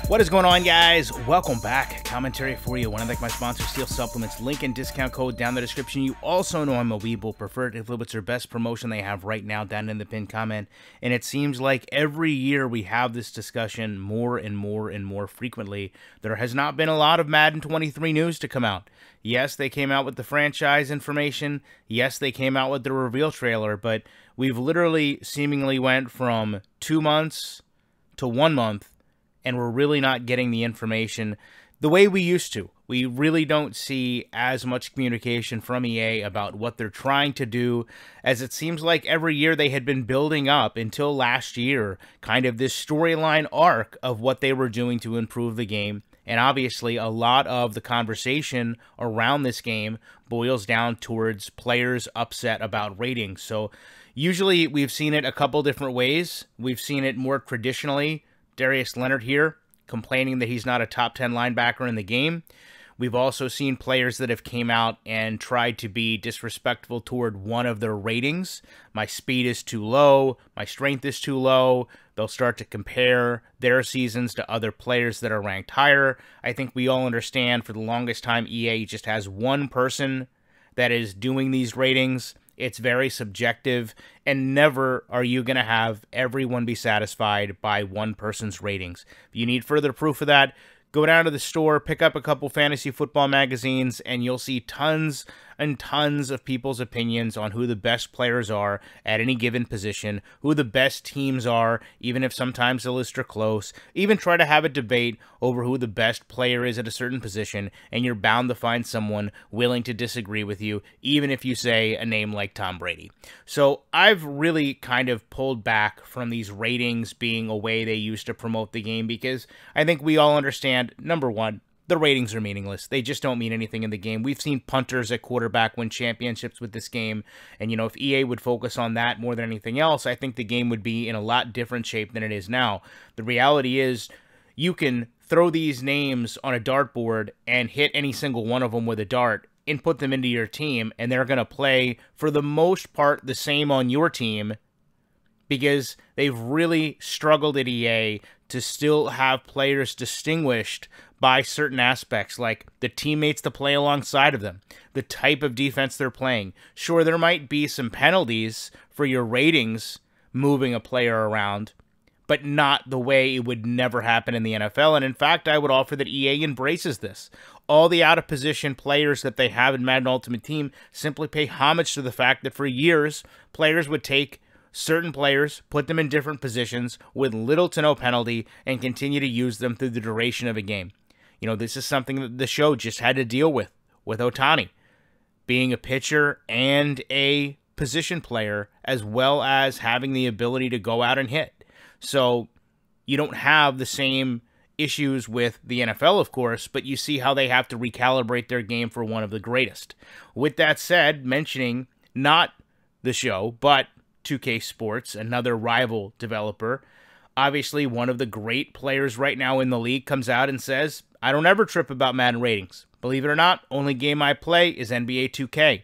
What is going on, guys? Welcome back. Commentary for you. Want to thank my sponsor, Steel Supplements. Link and discount code down in the description. You also know I'm a Weeble. Preferred Influencer, their best promotion they have right now down in the pinned comment. And it seems like every year we have this discussion more and more and more frequently. There has not been a lot of Madden 23 news to come out. Yes, they came out with the franchise information. Yes, they came out with the reveal trailer. But we've literally seemingly went from 2 months to 1 month. And we're really not getting the information the way we used to. We really don't see as much communication from EA about what they're trying to do, as it seems like every year they had been building up until last year, kind of this storyline arc of what they were doing to improve the game. And obviously, a lot of the conversation around this game boils down towards players upset about ratings. So usually we've seen it a couple different ways. We've seen it more traditionally. Darius Leonard here, complaining that he's not a top 10 linebacker in the game. We've also seen players that have came out and tried to be disrespectful toward one of their ratings. My speed is too low. My strength is too low. They'll start to compare their seasons to other players that are ranked higher. I think we all understand for the longest time EA just has one person that is doing these ratings. It's very subjective, and never are you going to have everyone be satisfied by one person's ratings. If you need further proof of that, go down to the store, pick up a couple fantasy football magazines, and you'll see tons and tons of people's opinions on who the best players are at any given position, who the best teams are, even if sometimes the lists are close. Even try to have a debate over who the best player is at a certain position, and you're bound to find someone willing to disagree with you, even if you say a name like Tom Brady. So I've really kind of pulled back from these ratings being a way they used to promote the game, because I think we all understand, number one, the ratings are meaningless. They just don't mean anything in the game. We've seen punters at quarterback win championships with this game. And, you know, if EA would focus on that more than anything else, I think the game would be in a lot different shape than it is now. The reality is you can throw these names on a dartboard and hit any single one of them with a dart, input them into your team, and they're going to play, for the most part, the same on your team, because they've really struggled at EA to still have players distinguished by certain aspects, like the teammates to play alongside of them, the type of defense they're playing. Sure, there might be some penalties for your ratings moving a player around, but not the way it would never happen in the NFL. And in fact, I would offer that EA embraces this. All the out-of-position players that they have in Madden Ultimate Team simply pay homage to the fact that for years, players would take certain players, put them in different positions with little to no penalty, and continue to use them through the duration of a game. You know, this is something that the show just had to deal with Ohtani being a pitcher and a position player, as well as having the ability to go out and hit. So you don't have the same issues with the NFL, of course, but you see how they have to recalibrate their game for one of the greatest. With that said, mentioning not the show, but 2K Sports, another rival developer, obviously one of the great players right now in the league, comes out and says, I don't ever trip about Madden ratings. Believe it or not, only game I play is NBA 2K.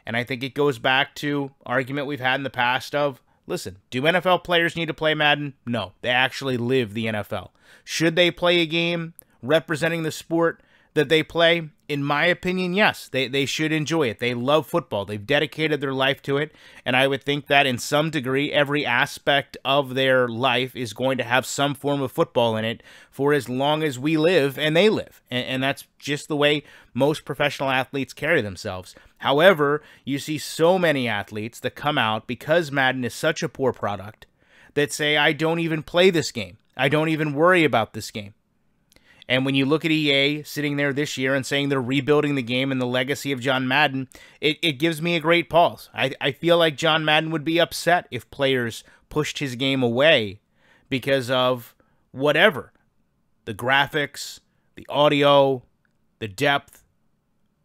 And I think it goes back to argument we've had in the past of, listen, do NFL players need to play Madden? No, they actually live the NFL. Should they play a game representing the sport that they play? In my opinion, yes, they should enjoy it. They love football. They've dedicated their life to it, and I would think that in some degree, every aspect of their life is going to have some form of football in it for as long as we live and they live, and that's just the way most professional athletes carry themselves. However, you see so many athletes that come out, because Madden is such a poor product, that say, I don't even play this game. I don't even worry about this game. And when you look at EA sitting there this year and saying they're rebuilding the game and the legacy of John Madden, it gives me a great pause. I feel like John Madden would be upset if players pushed his game away because of whatever. The graphics, the audio, the depth.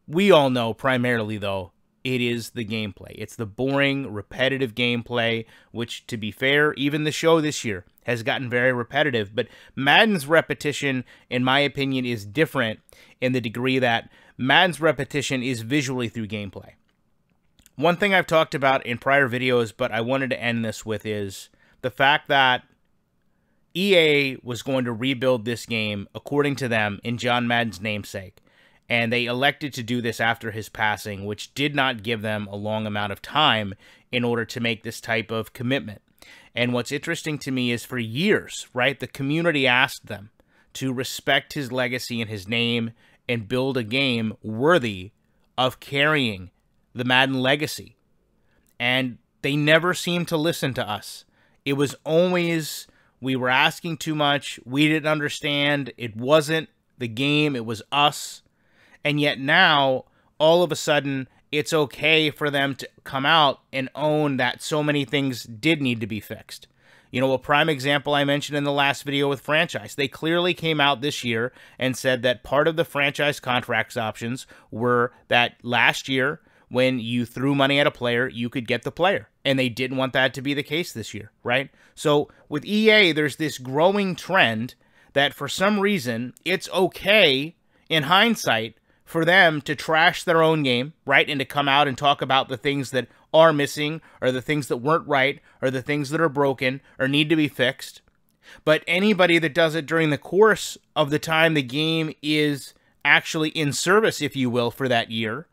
We all know primarily, though, it is the gameplay. It's the boring, repetitive gameplay, which, to be fair, even the show this year has gotten very repetitive. But Madden's repetition, in my opinion, is different in the degree that Madden's repetition is visually through gameplay. One thing I've talked about in prior videos, but I wanted to end this with, is the fact that EA was going to rebuild this game, according to them, in John Madden's namesake. And they elected to do this after his passing, which did not give them a long amount of time in order to make this type of commitment. And what's interesting to me is for years, right, the community asked them to respect his legacy and his name and build a game worthy of carrying the Madden legacy. And they never seemed to listen to us. It was always, we were asking too much, we didn't understand, it wasn't the game, it was us. And yet now, all of a sudden, it's okay for them to come out and own that so many things did need to be fixed. You know, a prime example I mentioned in the last video with franchise. They clearly came out this year and said that part of the franchise contracts options were that last year, when you threw money at a player, you could get the player. And they didn't want that to be the case this year, right? So with EA, there's this growing trend that for some reason, it's okay, in hindsight, for them to trash their own game, right? And to come out and talk about the things that are missing, or the things that weren't right, or the things that are broken, or need to be fixed. But anybody that does it during the course of the time the game is actually in service, if you will, for that year,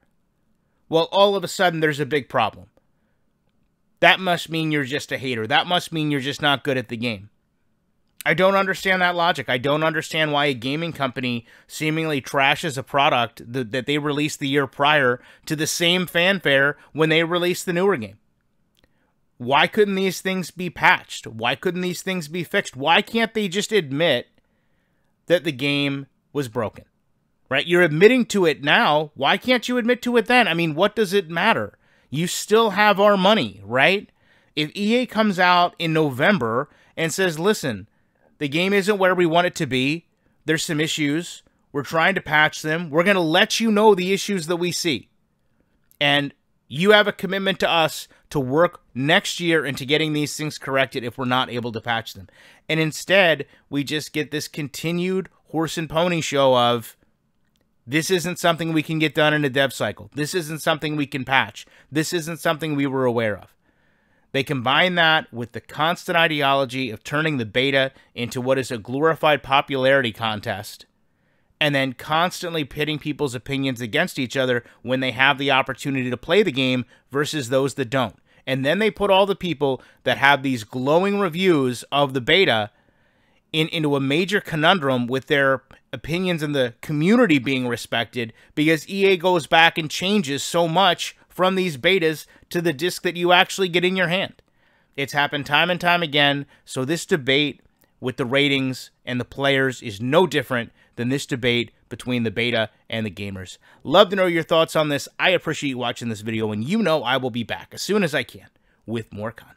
well, all of a sudden there's a big problem. That must mean you're just a hater. That must mean you're just not good at the game. I don't understand that logic. I don't understand why a gaming company seemingly trashes a product that they released the year prior to the same fanfare when they released the newer game. Why couldn't these things be patched? Why couldn't these things be fixed? Why can't they just admit that the game was broken? Right? You're admitting to it now. Why can't you admit to it then? I mean, what does it matter? You still have our money, right? If EA comes out in November and says, listen, the game isn't where we want it to be. There's some issues. We're trying to patch them. We're going to let you know the issues that we see. And you have a commitment to us to work next year into getting these things corrected if we're not able to patch them. And instead, we just get this continued horse and pony show of, this isn't something we can get done in a dev cycle. This isn't something we can patch. This isn't something we were aware of. They combine that with the constant ideology of turning the beta into what is a glorified popularity contest, and then constantly pitting people's opinions against each other when they have the opportunity to play the game versus those that don't. And then they put all the people that have these glowing reviews of the beta into a major conundrum with their opinions and the community being respected, because EA goes back and changes so much from these betas to the disc that you actually get in your hand. It's happened time and time again, so this debate with the ratings and the players is no different than this debate between the beta and the gamers. Love to know your thoughts on this. I appreciate you watching this video, and you know I will be back as soon as I can with more content.